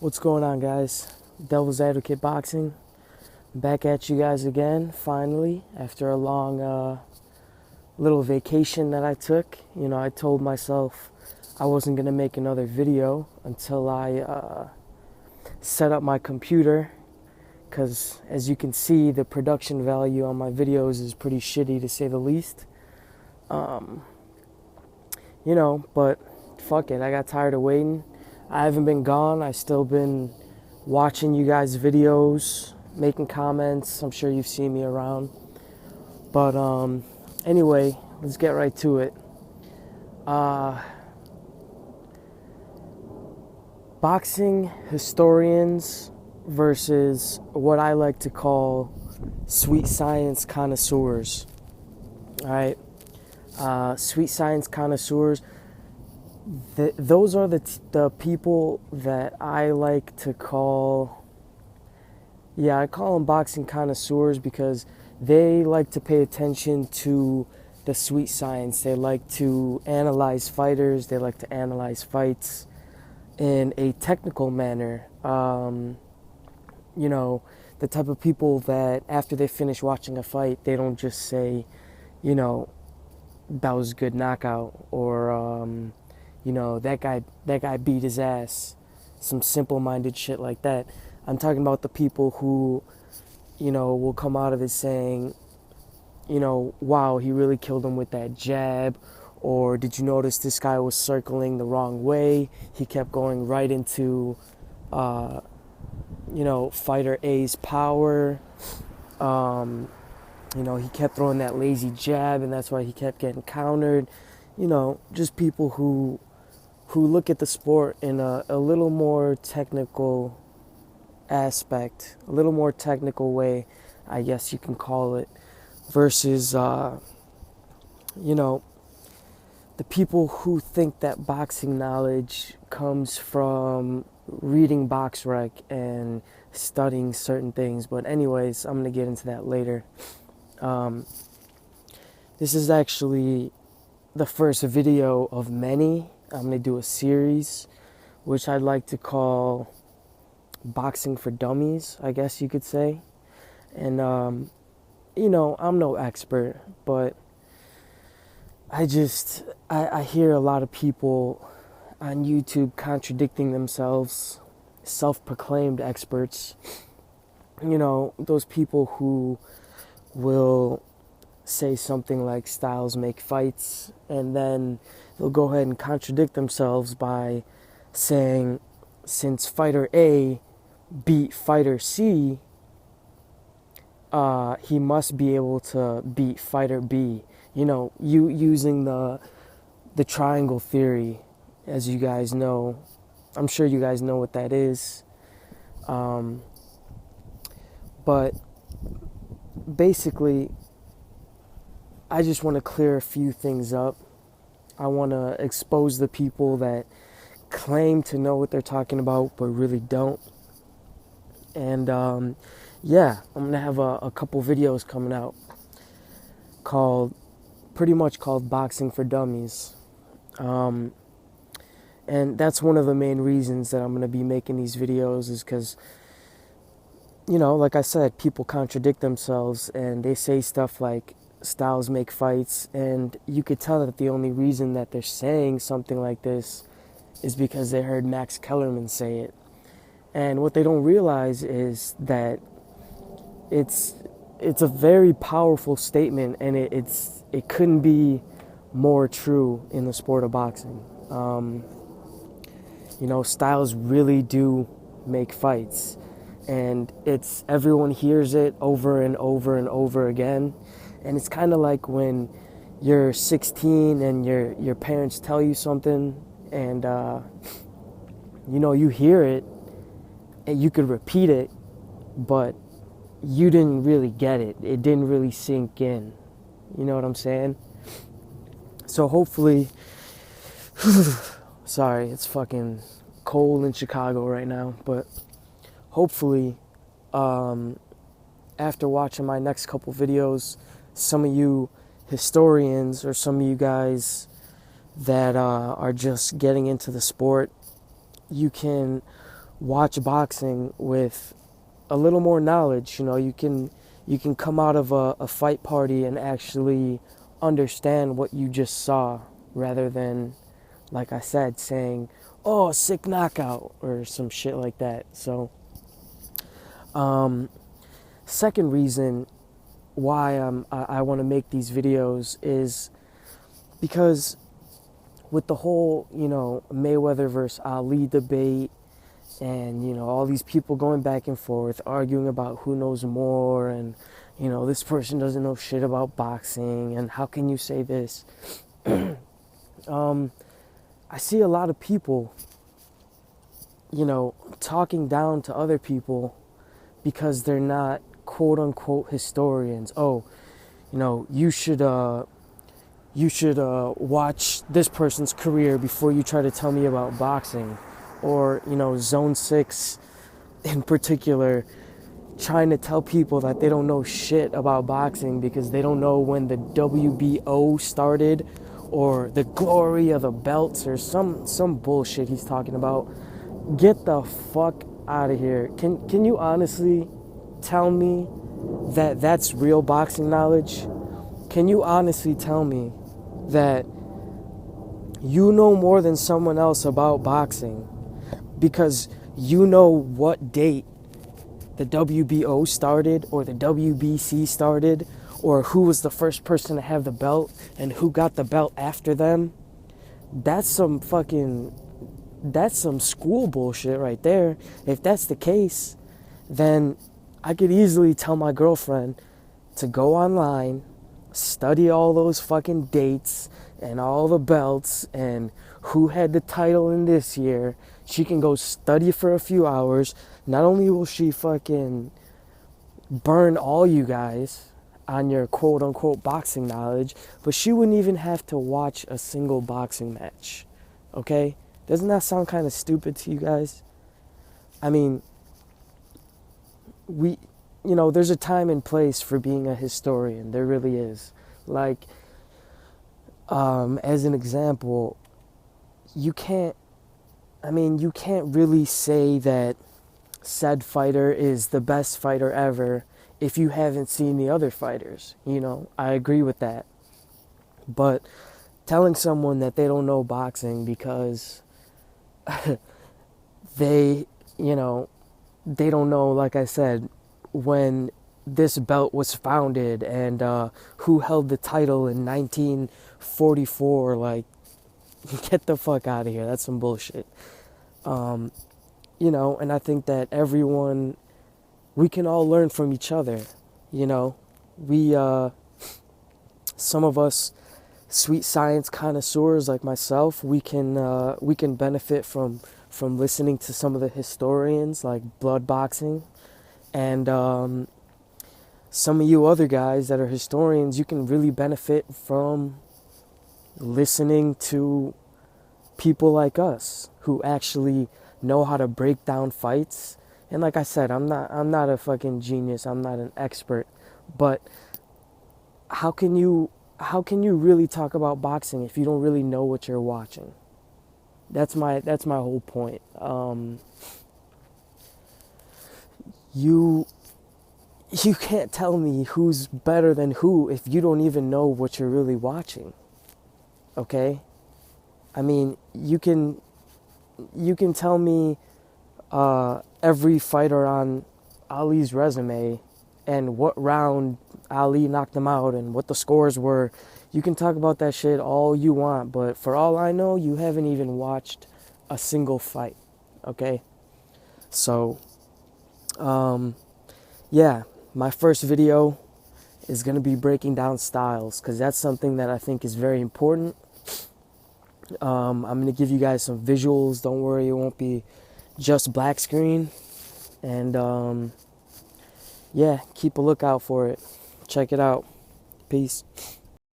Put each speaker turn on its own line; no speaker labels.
What's going on, guys? Devil's Advocate Boxing. Back at you guys again, finally, after a long little vacation that I took. I told myself I wasn't going to make another video until I set up my computer, because as you can see, the production value on my videos is pretty shitty, to say the least. But fuck it, I got tired of waiting. I haven't been gone. I still been watching you guys' videos, making comments. I'm sure you've seen me around. But anyway, let's get right to it. Boxing historians versus what I like to call sweet science connoisseurs. All right, sweet science connoisseurs. Those are the people that I like to call, I call them boxing connoisseurs because they like to pay attention to the sweet science. They like to analyze fighters. They like to analyze fights in a technical manner. The type of people that after they finish watching a fight, they don't just say, that was a good knockout, or that guy beat his ass. Some simple-minded shit like that. I'm talking about the people who, will come out of it saying, wow, he really killed him with that jab. Or did you notice this guy was circling the wrong way? He kept going right into, fighter A's power. He kept throwing that lazy jab, and that's why he kept getting countered. Just people who look at the sport in a little more technical aspect, a little more technical way, I guess you can call it, versus, the people who think that boxing knowledge comes from reading box rec and studying certain things. But anyways, I'm going to get into that later. This is actually the first video of many. I'm going to do a series, which I'd like to call Boxing for Dummies, I guess you could say. And, I'm no expert, but I hear a lot of people on YouTube contradicting themselves, self-proclaimed experts. Those people who will say something like styles make fights, and then they'll go ahead and contradict themselves by saying, since fighter A beat fighter C, he must be able to beat fighter B. You using the triangle theory, as you guys know. I'm sure you guys know what that is. But basically, I just want to clear a few things up. I want to expose the people that claim to know what they're talking about but really don't. And I'm going to have a couple videos coming out pretty much called Boxing for Dummies. And that's one of the main reasons that I'm going to be making these videos, is because, like I said, people contradict themselves and they say stuff like styles make fights, and you could tell that the only reason that they're saying something like this is because they heard Max Kellerman say it. And what they don't realize is that it's a very powerful statement, and it couldn't be more true in the sport of boxing. Styles really do make fights, and everyone hears it over and over and over again. And it's kind of like when you're 16 and your parents tell you something, and you hear it and you could repeat it, but you didn't really get it. It didn't really sink in. You know what I'm saying? So hopefully, sorry, it's fucking cold in Chicago right now, but hopefully, after watching my next couple videos, some of you historians or some of you guys that are just getting into the sport, you can watch boxing with a little more knowledge. You can come out of a fight party and actually understand what you just saw, rather than, like I said, saying, "Oh, sick knockout," or some shit like that. So, second reason why I want to make these videos is because with the whole, Mayweather versus Ali debate, and, all these people going back and forth, arguing about who knows more, and, this person doesn't know shit about boxing, and how can you say this? I see a lot of people, talking down to other people because they're not quote unquote historians. Oh, you should watch this person's career before you try to tell me about boxing. Or, Zone 6 in particular, trying to tell people that they don't know shit about boxing because they don't know when the WBO started, or the glory of the belts, or some bullshit he's talking about. Get the fuck out of here. Can you honestly tell me that that's real boxing knowledge? Can you honestly tell me that you know more than someone else about boxing because you know what date the WBO started, or the WBC started, or who was the first person to have the belt and who got the belt after them? That's some school bullshit right there. If that's the case, then I could easily tell my girlfriend to go online, study all those fucking dates and all the belts and who had the title in this year. She can go study for a few hours. Not only will she fucking burn all you guys on your quote unquote boxing knowledge, but she wouldn't even have to watch a single boxing match. Okay? Doesn't that sound kind of stupid to you guys? I mean, there's a time and place for being a historian. There really is. Like, as an example, you can't really say that said fighter is the best fighter ever if you haven't seen the other fighters. I agree with that. But telling someone that they don't know boxing because they don't know, like I said, when this belt was founded and who held the title in 1944, like, get the fuck out of here. That's some bullshit. And I think that we can all learn from each other. Some of us sweet science connoisseurs like myself, we can benefit from listening to some of the historians like Blood Boxing, and some of you other guys that are historians, you can really benefit from listening to people like us who actually know how to break down fights. And like I said, I'm not a fucking genius. I'm not an expert, but how can you really talk about boxing if you don't really know what you're watching? That's my whole point. You can't tell me who's better than who if you don't even know what you're really watching. Okay? I mean, you can tell me every fighter on Ali's resume and what round Ali knocked him out and what the scores were. You can talk about that shit all you want, but for all I know, you haven't even watched a single fight. Okay? So, yeah, my first video is going to be breaking down styles because that's something that I think is very important. I'm going to give you guys some visuals. Don't worry, it won't be just black screen. And yeah, keep a lookout for it. Check it out. Peace.